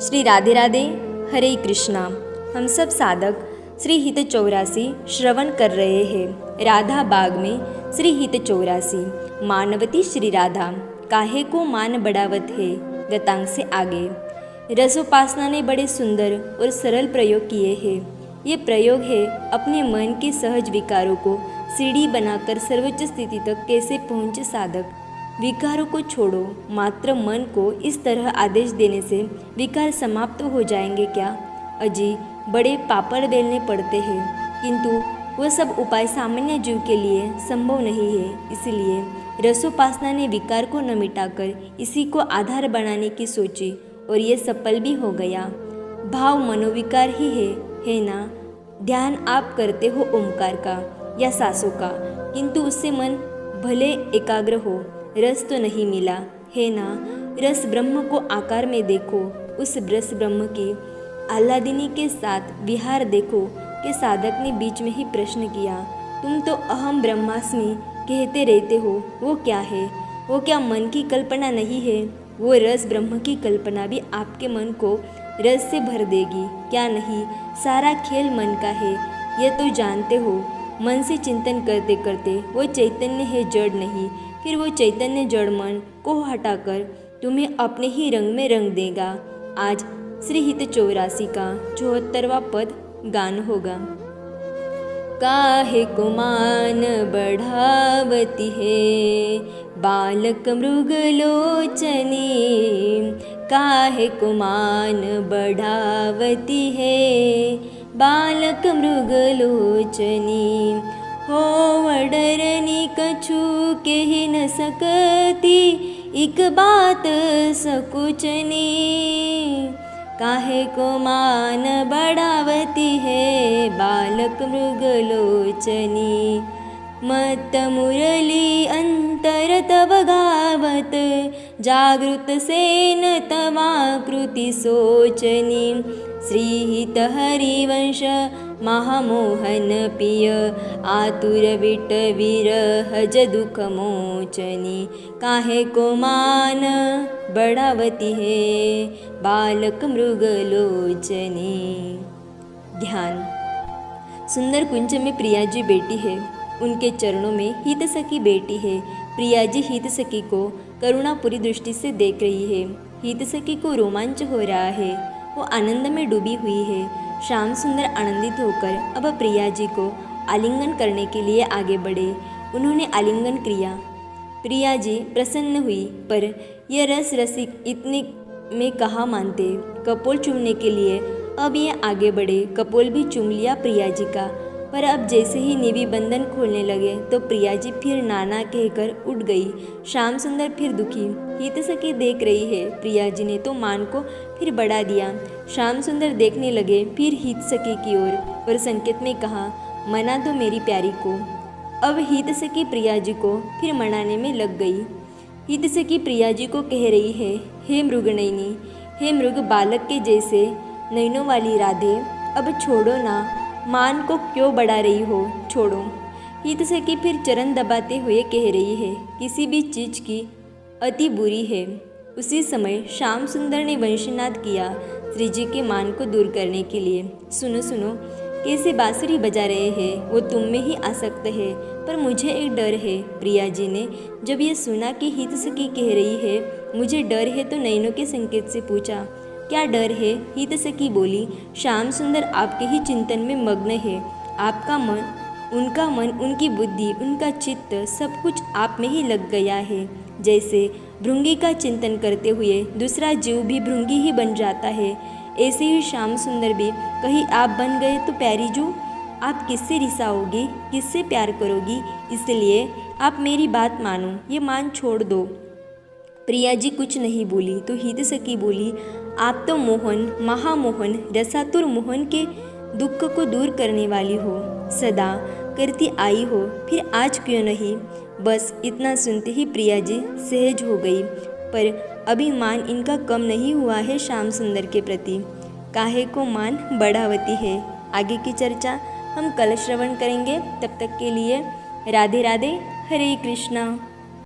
श्री राधे राधे, हरे कृष्णा। हम सब साधक श्री हित 84 श्रवण कर रहे हैं। राधा बाग में श्री हित 84 मानवती श्री राधा काहे को मान बढ़ावत है गतांग से आगे। रसोपासना ने बड़े सुंदर और सरल प्रयोग किए हैं। ये प्रयोग है अपने मन के सहज विकारों को सीढ़ी बनाकर सर्वोच्च स्थिति तक कैसे पहुँचे साधक। विकारों को छोड़ो, मात्र मन को इस तरह आदेश देने से विकार समाप्त हो जाएंगे क्या? अजी बड़े पापड़ बेलने पड़ते हैं, किंतु वह सब उपाय सामान्य जीव के लिए संभव नहीं है। इसलिए रसोपासना ने विकार को न मिटाकर इसी को आधार बनाने की सोची और ये सफल भी हो गया। भाव मनोविकार ही है ना? ध्यान आप करते हो ओमकार का या सांसों का, किंतु उससे मन भले एकाग्र हो, रस तो नहीं मिला है ना? रस ब्रह्म को आकार में देखो, उस रस ब्रह्म की आह्लादिनी के साथ विहार देखो। के साधक ने बीच में ही प्रश्न किया, तुम तो अहम ब्रह्मास्मि कहते रहते हो, वो क्या है? वो क्या मन की कल्पना नहीं है? वो रस ब्रह्म की कल्पना भी आपके मन को रस से भर देगी क्या नहीं? सारा खेल मन का है, यह तो जानते हो। मन से चिंतन करते करते वो चैतन्य है, जड़ नहीं। फिर वो चैतन्य जड़ मन को हटाकर तुम्हें अपने ही रंग में रंग देगा। आज श्री हित 84 का 74वां पद गान होगा। काहे को मान बढ़ावती है बालक मृग लोचनी, काहे को मान बढ़ावती है बालक मृग लोचनी। हो वडरनी कछु कह न सकती, एक बात सकुचनी, काहे को मान बढ़ावती है बालक मृग लोचनी। मत मुरली अंतर तव गावत, जागृत से न तवाकृति सोचनी। श्रीहित हरिवंश महामोहन पिय, आतुर विट विरहज दुख मोचनी, काहे को मान बढ़ावती है बालक मृग लोचनी। ध्यान। सुंदर कुंज में प्रिया जी बैठी है, उनके चरणों में हित सखी बैठी है। प्रिया जी हित सखी को करुणापूरी दृष्टि से देख रही है। हित सखी को रोमांच हो रहा है, वो आनंद में डूबी हुई है। श्याम सुंदर आनंदित होकर अब प्रिया जी को आलिंगन करने के लिए आगे बढ़े। उन्होंने आलिंगन किया। प्रिया जी प्रसन्न हुई, पर यह रस रसिक इतने में कहाँ मानते। कपोल चूमने के लिए अब ये आगे बढ़े। कपोल भी चूम लिया प्रिया जी का, पर अब जैसे ही निवि बंधन खोलने लगे तो प्रिया जी फिर नाना कहकर उठ गई। श्याम सुंदर फिर दुखी। हित सखी देख रही है, प्रिया जी ने तो मान को फिर बढ़ा दिया। श्याम सुंदर देखने लगे फिर हित सखी की ओर और संकेत में कहा, मना दो मेरी प्यारी को। अब हित सखी प्रिया जी को फिर मनाने में लग गई। हित सखी प्रिया जी को कह रही है, हे मृगनयनी, हे मृग बालक के जैसे नैनों वाली राधे, अब छोड़ो ना, मान को क्यों बढ़ा रही हो, छोड़ो। हित सखी फिर चरण दबाते हुए कह रही है, किसी भी चीज़ की अति बुरी है। उसी समय श्याम सुंदर ने वंशीनाद किया श्री जी के मान को दूर करने के लिए। सुनो सुनो कैसे बांसुरी बजा रहे हैं, वो तुम में ही आसक्त है, पर मुझे एक डर है। प्रिया जी ने जब ये सुना कि हित सखी कह रही है मुझे डर है, तो नैनों के संकेत से पूछा, क्या डर है? हित सखी बोली, श्याम सुंदर आपके ही चिंतन में मग्न है। आपका मन, उनका मन, उनकी बुद्धि, उनका चित्त सब कुछ आप में ही लग गया है। जैसे भृंगी का चिंतन करते हुए दूसरा जीव भी भृंगी ही बन जाता है, ऐसे ही श्याम सुंदर भी कहीं आप बन गए तो प्यारी जो आप किससे रिसाओगी, किससे प्यार करोगी? इसलिए आप मेरी बात मानो, ये मान छोड़ दो। प्रिया जी कुछ नहीं बोली तो हित सखी बोली, आप तो मोहन, महामोहन, रसातुर मोहन के दुख को दूर करने वाली हो, सदा करती आई हो, फिर आज क्यों नहीं? बस इतना सुनते ही प्रिया जी सहज हो गई, पर अभिमान इनका कम नहीं हुआ है श्याम सुंदर के प्रति। काहे को मान बढ़ावती है। आगे की चर्चा हम कल श्रवण करेंगे। तब तक के लिए राधे राधे, हरे कृष्णा।